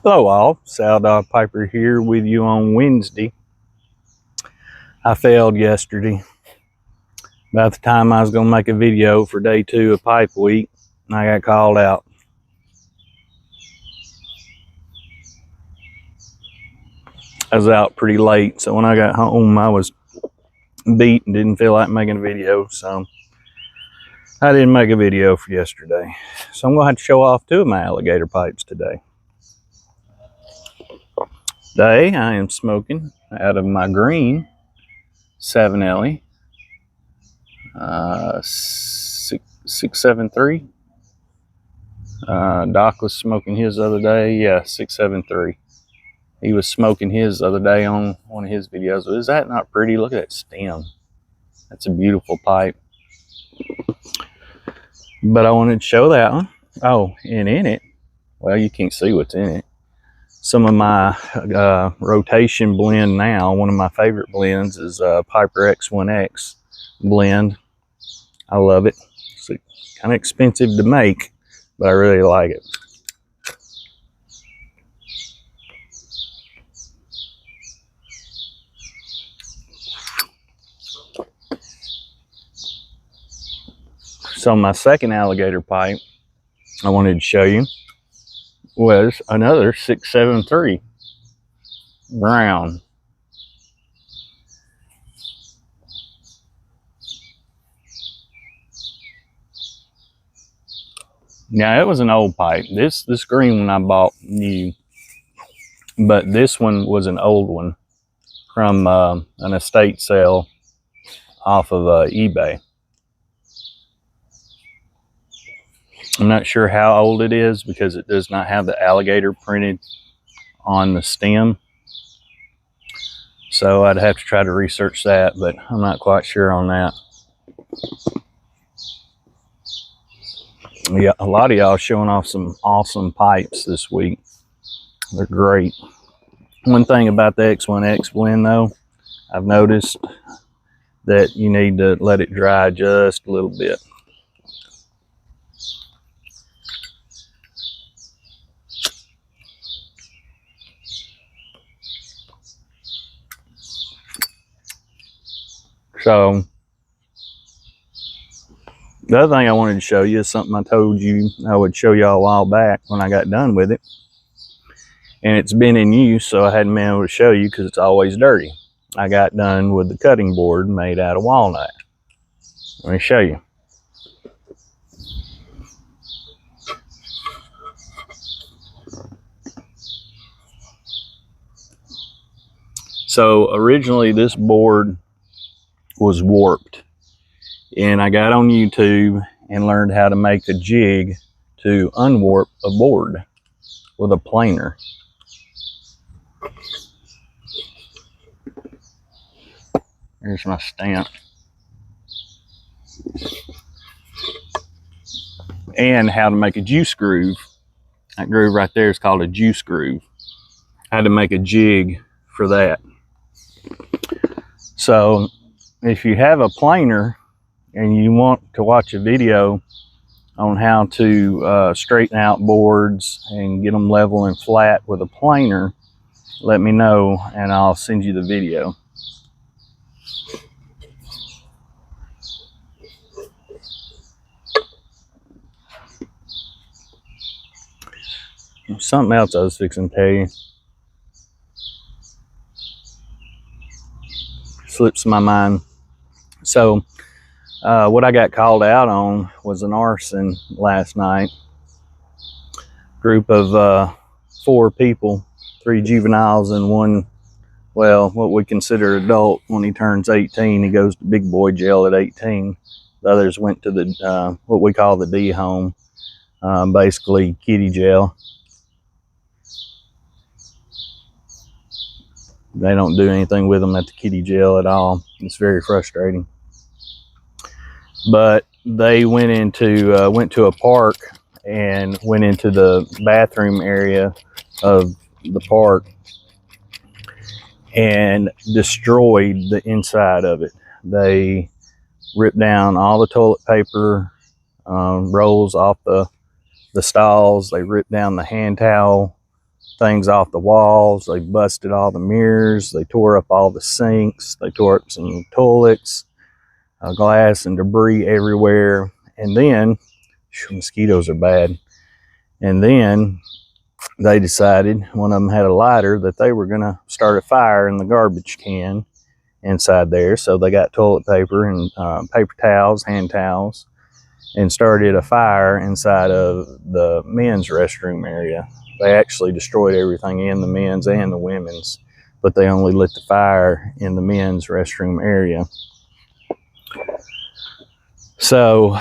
Hello all, Sal Dog Piper here with you on Wednesday. I failed yesterday. About the time I was going to make a video for day 2 of pipe week, I got called out. I was out pretty late, so when I got home I was beat and didn't feel like making a video, so I didn't make a video for yesterday. So I'm going to have to show off 2 of my alligator pipes today. Today I am smoking out of my green 7LE 673. Doc was smoking his the other day. Yeah, 673. He was smoking his the other day on one of his videos. Is that not pretty? Look at that stem. That's a beautiful pipe. But I wanted to show that one. Oh, and in it, well, you can't see what's in it. Some of my rotation blend now. One of my favorite blends is Piper X1X blend. I love it. It's kind of expensive to make, but I really like it. So my second alligator pipe I wanted to show you was another 673 brown. Now it was an old pipe. This green one I bought new, but this one was an old one from an estate sale off of eBay. I'm not sure how old it is because it does not have the alligator printed on the stem. So I'd have to try to research that, but I'm not quite sure on that. Yeah, a lot of y'all showing off some awesome pipes this week. They're great. One thing about the X1X blend though, I've noticed that you need to let it dry just a little bit. So the other thing I wanted to show you is something I told you I would show y'all a while back when I got done with it. And it's been in use, so I hadn't been able to show you because it's always dirty. I got done with the cutting board made out of walnut. Let me show you. So originally this board was warped, and I got on YouTube and learned how to make a jig to unwarp a board with a planer. Here's my stamp. And how to make a juice groove. That groove right there is called a juice groove. I had to make a jig for that. So if you have a planer and you want to watch a video on how to straighten out boards and get them level and flat with a planer, let me know and I'll send you the video. Something else I was fixing to tell you. Slips my mind. So what I got called out on was an arson last night. Group of 4 people, 3 juveniles and 1, well, what we consider adult. When he turns 18, he goes to big boy jail at 18. The others went to the what we call the D home, basically kiddie jail. They don't do anything with them at the kiddie jail at all. It's very frustrating. But they went to a park and went into the bathroom area of the park and destroyed the inside of it. They ripped down all the toilet paper rolls off the stalls. They ripped down the hand towel things off the walls. They busted all the mirrors. They tore up all the sinks. They tore up some toilets, glass and debris everywhere. And then, mosquitoes are bad. And then they decided, one of them had a lighter, that they were going to start a fire in the garbage can inside there. So they got toilet paper and paper towels, hand towels, and started a fire inside of the men's restroom area. They actually destroyed everything in the men's and the women's, but they only lit the fire in the men's restroom area. So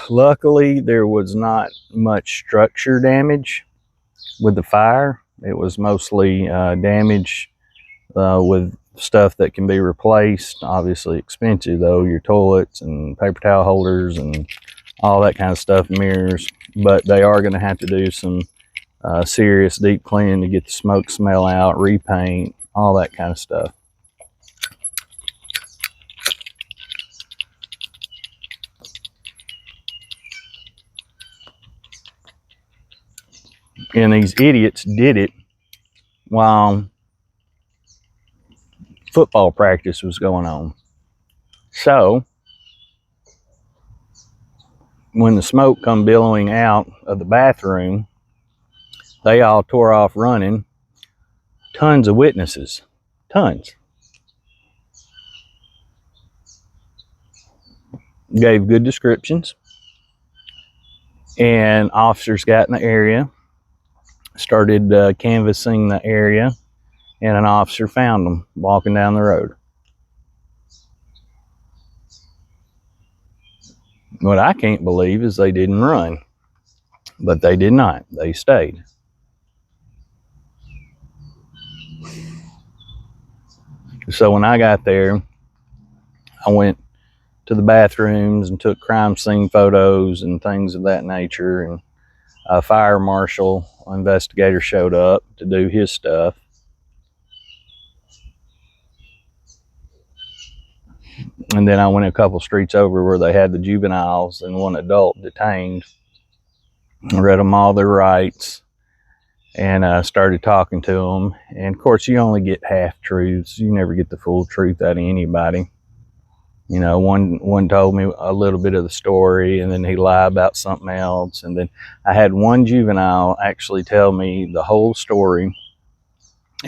luckily there was not much structure damage with the fire. It was mostly damage with stuff that can be replaced. Obviously expensive though, your toilets and paper towel holders and all that kind of stuff, mirrors. But they are going to have to do some serious deep cleaning to get the smoke smell out, repaint, all that kind of stuff. And these idiots did it while football practice was going on. So when the smoke come billowing out of the bathroom, they all tore off running. Tons of witnesses, tons. Gave good descriptions, and officers got in the area, started canvassing the area, and an officer found them walking down the road. What I can't believe is they didn't run, but they did not. They stayed. So when I got there, I went to the bathrooms and took crime scene photos and things of that nature, and a fire marshal investigator showed up to do his stuff. And then I went a couple streets over where they had the juveniles and one adult detained. I read them all their rights and started talking to them. And of course, you only get half truths. You never get the full truth out of anybody. You know, one told me a little bit of the story, and then he lied about something else. And then I had one juvenile actually tell me the whole story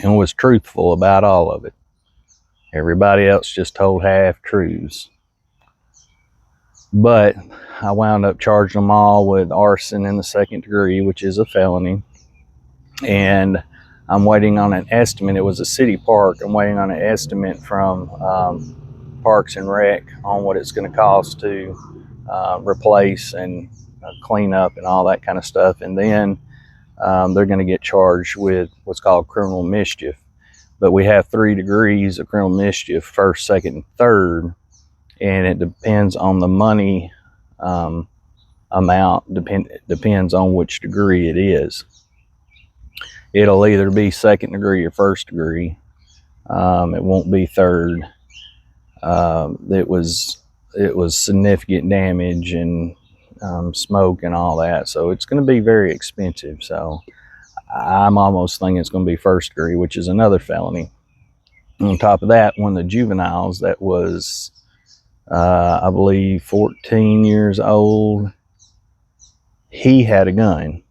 and was truthful about all of it. Everybody else just told half truths. But I wound up charging them all with arson in the second degree, which is a felony. And I'm waiting on an estimate. It was a city park. I'm waiting on an estimate from Parks and Rec on what it's going to cost to replace and clean up and all that kind of stuff. And then they're going to get charged with what's called criminal mischief. But we have 3 degrees of criminal mischief, first, second, and third. And it depends on the money amount, depends on which degree it is. It'll either be second degree or first degree. It won't be third. It was significant damage and smoke and all that, so it's going to be very expensive. So I'm almost thinking it's going to be first degree, which is another felony. On top of that, one of the juveniles that was I believe 14 years old, he had a gun.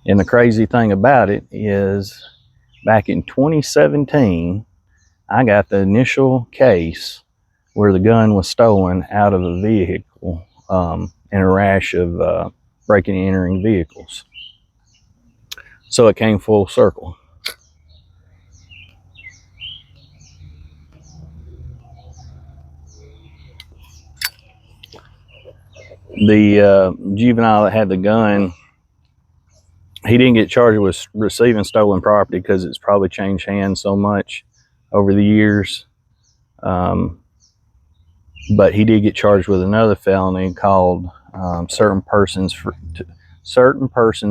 And the crazy thing about it is, back in 2017, I got the initial case where the gun was stolen out of a vehicle in a rash of breaking and entering vehicles. So it came full circle. The juvenile that had the gun, he didn't get charged with receiving stolen property because it's probably changed hands so much over the years. But he did get charged with another felony called certain persons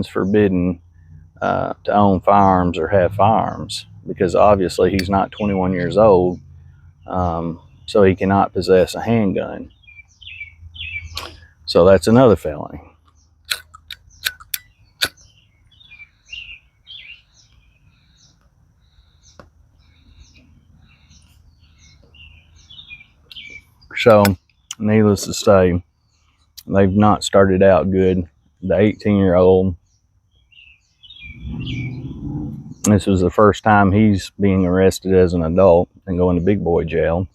forbidden to own firearms or have firearms, because obviously he's not 21 years old, so he cannot possess a handgun. So that's another felony. So, needless to say, they've not started out good. The 18-year-old, this was the first time he's being arrested as an adult and going to big boy jail.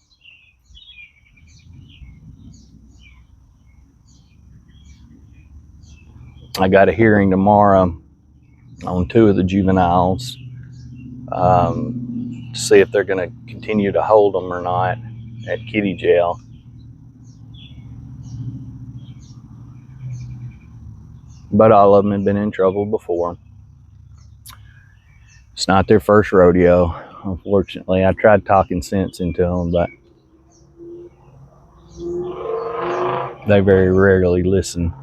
I got a hearing tomorrow on 2 of the juveniles to see if they're going to continue to hold them or not at kitty jail. But all of them have been in trouble before. It's not their first rodeo, unfortunately. I tried talking sense into them, but they very rarely listen.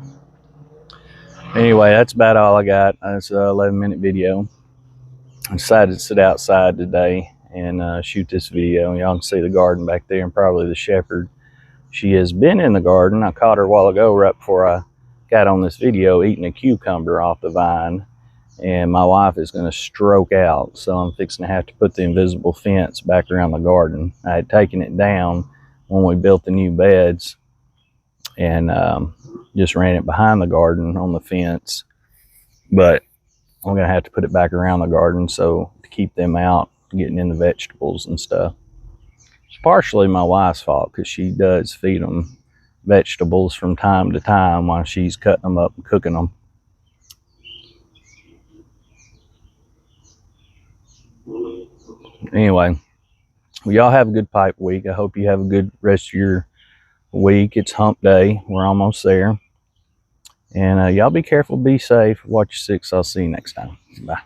Anyway, that's about all I got. That's an 11-minute video. I decided to sit outside today and shoot this video. Y'all can see the garden back there and probably the shepherd. She has been in the garden. I caught her a while ago right before I got on this video eating a cucumber off the vine. And my wife is going to stroke out, so I'm fixing to have to put the invisible fence back around the garden. I had taken it down when we built the new beds and just ran it behind the garden on the fence, but I'm going to have to put it back around the garden so to keep them out getting in the vegetables and stuff. It's partially my wife's fault because she does feed them vegetables from time to time while she's cutting them up and cooking them. Anyway, well, y'all have a good pipe week. I hope you have a good rest of your week. It's hump day. We're almost there. And y'all be careful, be safe, watch your six. I'll see you next time. Bye.